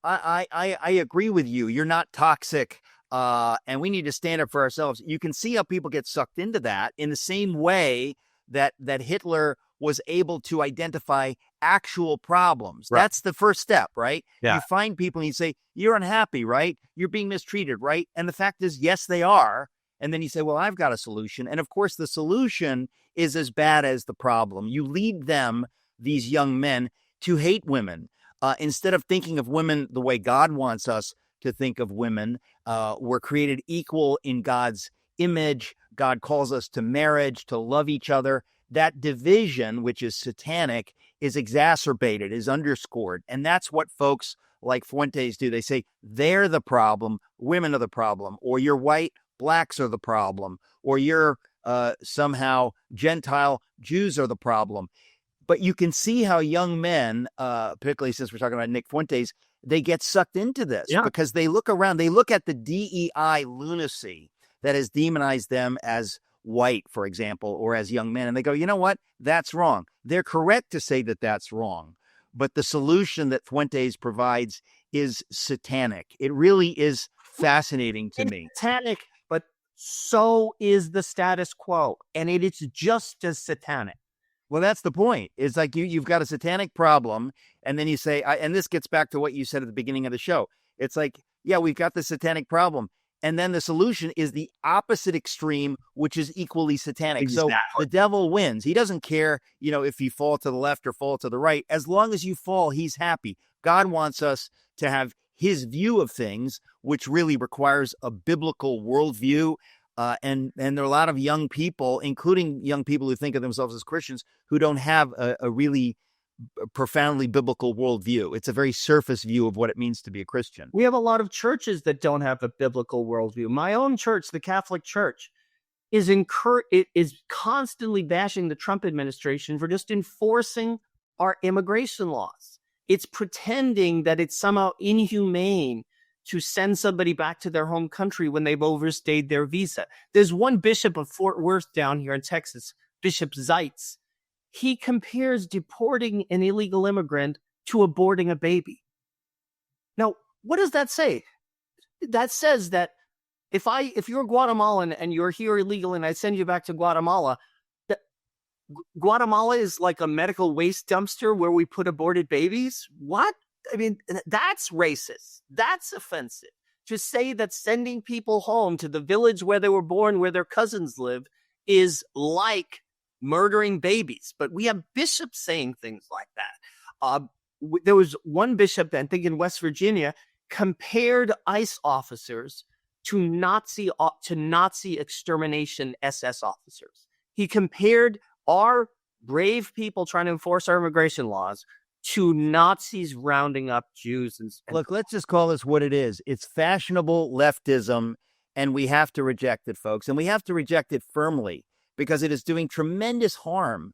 I agree with you, you're not toxic. And we need to stand up for ourselves. You can see how people get sucked into that in the same way that Hitler was able to identify actual problems. Right. That's the first step, right? Yeah. You find people and you say, you're unhappy, right? You're being mistreated, right? And the fact is, yes, they are. And then you say, well, I've got a solution. And of course, the solution is as bad as the problem. You lead them, these young men, to hate women. Instead of thinking of women the way God wants us to think of women, we're created equal in God's image. God calls us to marriage, to love each other. That division, which is satanic, is exacerbated, is underscored. And that's what folks like Fuentes do. They say they're the problem, women are the problem, or you're white, blacks are the problem, or you're somehow Gentile, Jews are the problem. But you can see how young men, particularly since we're talking about Nick Fuentes, they get sucked into this because they look around, they look at the DEI lunacy that has demonized them as white, for example, or as young men. And they go, you know what? That's wrong. They're correct to say that that's wrong. But the solution that Fuentes provides is satanic. It really is fascinating to me. Satanic, but so is the status quo. And it is just as satanic. Well, that's the point. It's like you've got a satanic problem, and then you say, and this gets back to what you said at the beginning of the show. It's like, yeah, we've got the satanic problem. And then the solution is the opposite extreme, which is equally satanic. Exactly. So the devil wins. He doesn't care, if you fall to the left or fall to the right. As long as you fall, he's happy. God wants us to have his view of things, which really requires a biblical worldview. And there are a lot of young people, including young people who think of themselves as Christians, who don't have a really profoundly biblical worldview. It's a very surface view of what it means to be a Christian. We have a lot of churches that don't have a biblical worldview. My own church, the Catholic Church, is constantly bashing the Trump administration for just enforcing our immigration laws. It's pretending that it's somehow inhumane to send somebody back to their home country when they've overstayed their visa. There's one bishop of Fort Worth down here in Texas, Bishop Zeitz. He compares deporting an illegal immigrant to aborting a baby. Now, what does that say? That says that if you're Guatemalan and you're here illegal and I send you back to Guatemala, that Guatemala is like a medical waste dumpster where we put aborted babies? What? I mean, that's racist. That's offensive. To say that sending people home to the village where they were born, where their cousins live, is like murdering babies. But we have bishops saying things like that. There was one bishop, I think in West Virginia, compared ICE officers to Nazi extermination SS officers. He compared our brave people trying to enforce our immigration laws to Nazis rounding up Jews. Look, let's just call this what it is. It's fashionable leftism, and we have to reject it, folks. And we have to reject it firmly because it is doing tremendous harm,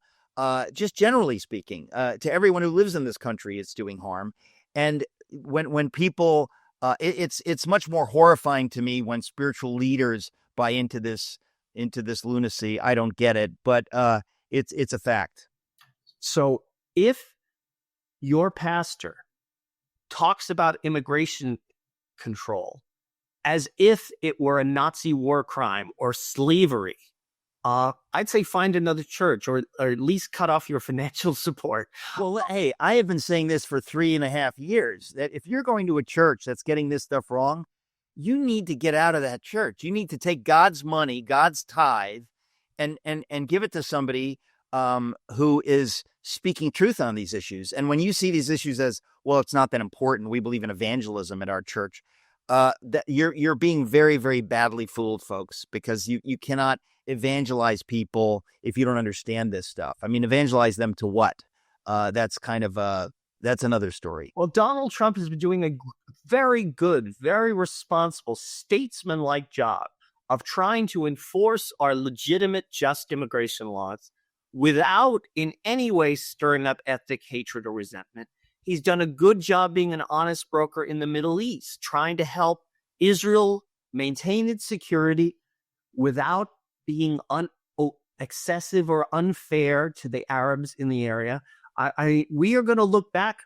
just generally speaking, to everyone who lives in this country. It's doing harm. And when people, it's much more horrifying to me when spiritual leaders buy into this lunacy. I don't get it, but it's a fact. So if your pastor talks about immigration control as if it were a Nazi war crime or slavery, I'd say find another church or at least cut off your financial support. Well, hey, I have been saying this for 3.5 years, that if you're going to a church that's getting this stuff wrong, you need to get out of that church. You need to take God's money, God's tithe, and give it to somebody who is speaking truth on these issues. And when you see these issues as, well, it's not that important, we believe in evangelism at our church, that you're being very, very badly fooled, folks, because you cannot evangelize people if you don't understand this stuff. I mean, evangelize them to what? That's kind of that's another story. Well, Donald Trump has been doing a very good, very responsible, statesman-like job of trying to enforce our legitimate, just immigration laws without in any way stirring up ethnic hatred or resentment. He's done a good job being an honest broker in the Middle East, trying to help Israel maintain its security without being excessive or unfair to the Arabs in the area. We are going to look back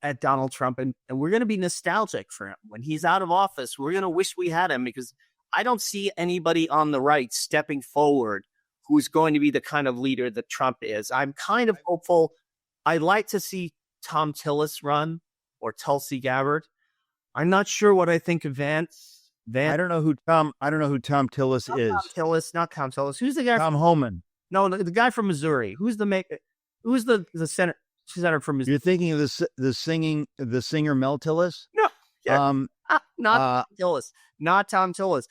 at Donald Trump and we're going to be nostalgic for him. When he's out of office, we're going to wish we had him, because I don't see anybody on the right stepping forward who's going to be the kind of leader that Trump is. I'm kind of hopeful. I'd like to see Tom Tillis run, or Tulsi Gabbard. I'm not sure what I think of Vance. I don't know who Tom Tillis is. Not Tom Tillis. Who's the guy? Tom Homan. No, the guy from Missouri. Who's the senator from Missouri? You're thinking of the singer Mel Tillis? No. Yeah. Not Tillis. Not Tom Tillis.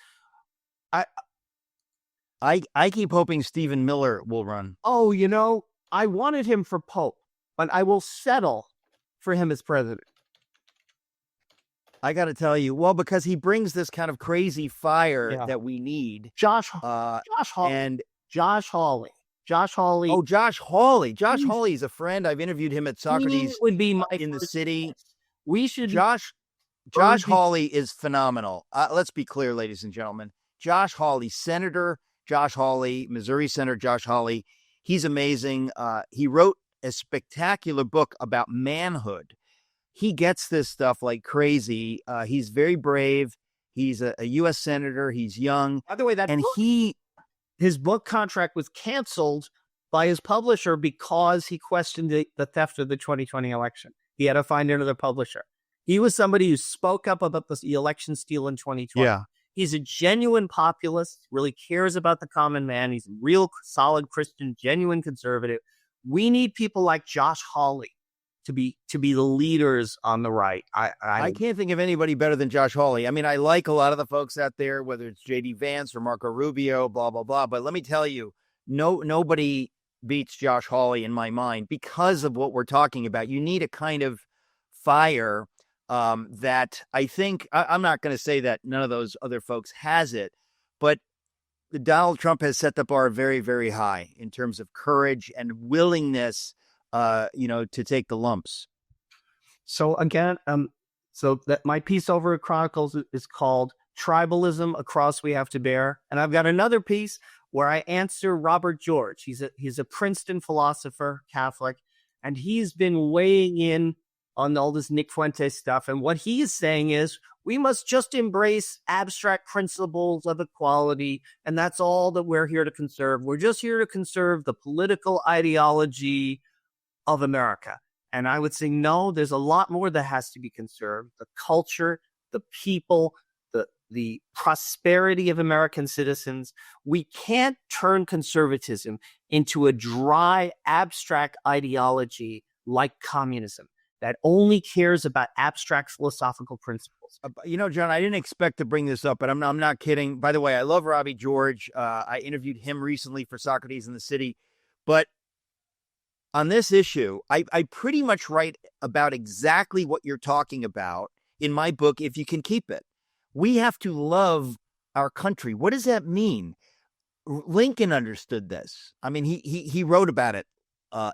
I keep hoping Stephen Miller will run. Oh, I wanted him for Pope, but I will settle for him as president. I got to tell you, well, because he brings this kind of crazy fire that we need. Josh Hawley. Josh Hawley. Oh, Josh Hawley. Josh Hawley is a friend. I've interviewed him at Socrates would be in the city. We should. Josh Hawley is phenomenal. Let's be clear, ladies and gentlemen. Josh Hawley, Senator Josh Hawley, Missouri Senator Josh Hawley. He's amazing. He wrote a spectacular book about manhood. He gets this stuff like crazy. He's very brave. He's a U.S. Senator. He's young. By the way, his book contract was canceled by his publisher because he questioned the theft of the 2020 election. He had to find another publisher. He was somebody who spoke up about the election steal in 2020. Yeah. He's a genuine populist, really cares about the common man. He's a real solid Christian, genuine conservative. We need people like Josh Hawley to be the leaders on the right. I can't think of anybody better than Josh Hawley. I mean, I like a lot of the folks out there, whether it's J.D. Vance or Marco Rubio, blah, blah, blah. But let me tell you, nobody beats Josh Hawley in my mind because of what we're talking about. You need a kind of fire that I think, I'm not going to say that none of those other folks has it, but Donald Trump has set the bar very, very high in terms of courage and willingness to take the lumps. So again, so that my piece over at Chronicles is called Tribalism, A Cross We Have to Bear. And I've got another piece where I answer Robert George. He's a Princeton philosopher, Catholic, and he's been weighing in on all this Nick Fuentes stuff. And what he is saying is we must just embrace abstract principles of equality. And that's all that we're here to conserve. We're just here to conserve the political ideology of America. And I would say, no, there's a lot more that has to be conserved. The culture, the people, the prosperity of American citizens. We can't turn conservatism into a dry, abstract ideology like communism that only cares about abstract philosophical principles. John, I didn't expect to bring this up, but I'm not kidding. By the way, I love Robbie George. I interviewed him recently for Socrates in the City. But on this issue, I pretty much write about exactly what you're talking about in my book, If You Can Keep It. We have to love our country. What does that mean? Lincoln understood this. I mean, he wrote about it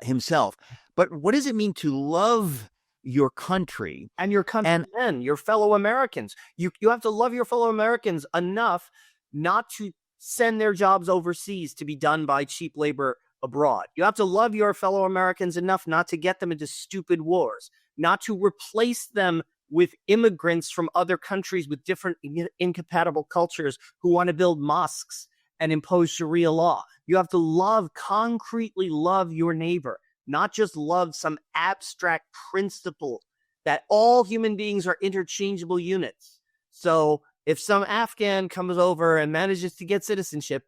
himself. But what does it mean to love your country? And your countrymen, your fellow Americans. You have to love your fellow Americans enough not to send their jobs overseas to be done by cheap labor abroad. You have to love your fellow Americans enough not to get them into stupid wars, not to replace them with immigrants from other countries with different incompatible cultures who want to build mosques and impose Sharia law. You have to concretely love your neighbor, not just love some abstract principle that all human beings are interchangeable units. So if some Afghan comes over and manages to get citizenship,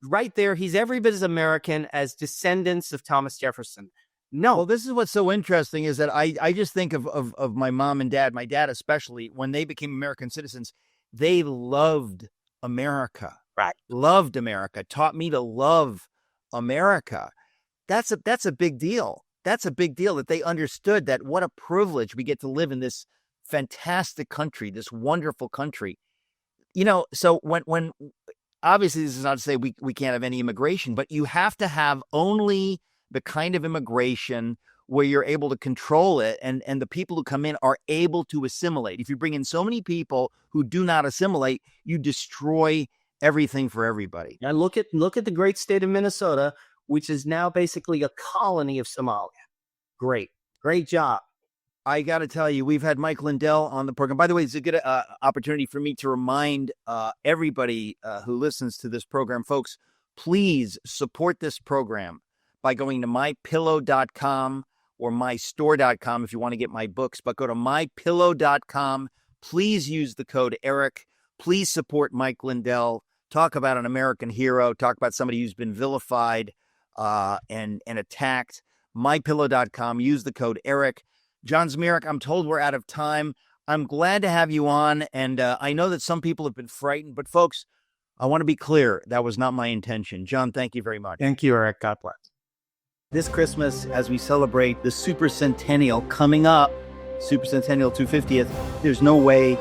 right there, he's every bit as American as descendants of Thomas Jefferson. No. Well, this is what's so interesting is that I just think of my mom and dad, my dad especially, when they became American citizens, they loved America. Right. Loved America, taught me to love America. That's a big deal. That's a big deal that they understood that what a privilege we get to live in this fantastic country, this wonderful country. So when obviously this is not to say we can't have any immigration, but you have to have only the kind of immigration where you're able to control it and the people who come in are able to assimilate. If you bring in so many people who do not assimilate, you destroy everything for everybody. And look at the great state of Minnesota, which is now basically a colony of Somalia. Great job. I got to tell you, we've had Mike Lindell on the program. By the way, it's a good opportunity for me to remind everybody who listens to this program, folks, please support this program by going to mypillow.com or mystore.com if you want to get my books, but go to mypillow.com. Please use the code ERIC. Please support Mike Lindell. Talk about an American hero. Talk about somebody who's been vilified and attacked. mypillow.com. Use the code ERIC. John Zmirak, I'm told we're out of time. I'm glad to have you on, and I know that some people have been frightened, but folks, I want to be clear, that was not my intention. John, thank you very much. Thank you, Eric. God bless. This Christmas, as we celebrate the Super Centennial coming up, Super Centennial 250th, there's no way,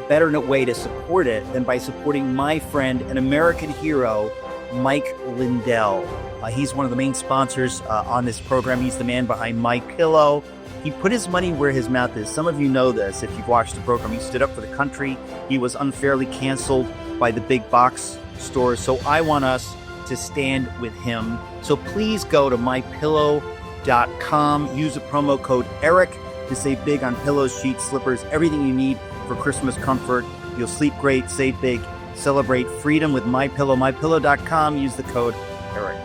better way to support it than by supporting my friend, an American hero, Mike Lindell. He's one of the main sponsors on this program. He's the man behind My Pillow. He put his money where his mouth is. Some of you know this if you've watched the program. He stood up for the country. He was unfairly canceled by the big box stores. So I want us to stand with him. So please go to mypillow.com. Use the promo code ERIC to save big on pillows, sheets, slippers, everything you need for Christmas comfort. You'll sleep great, save big, celebrate freedom with My Pillow. Mypillow.com. Use the code ERIC.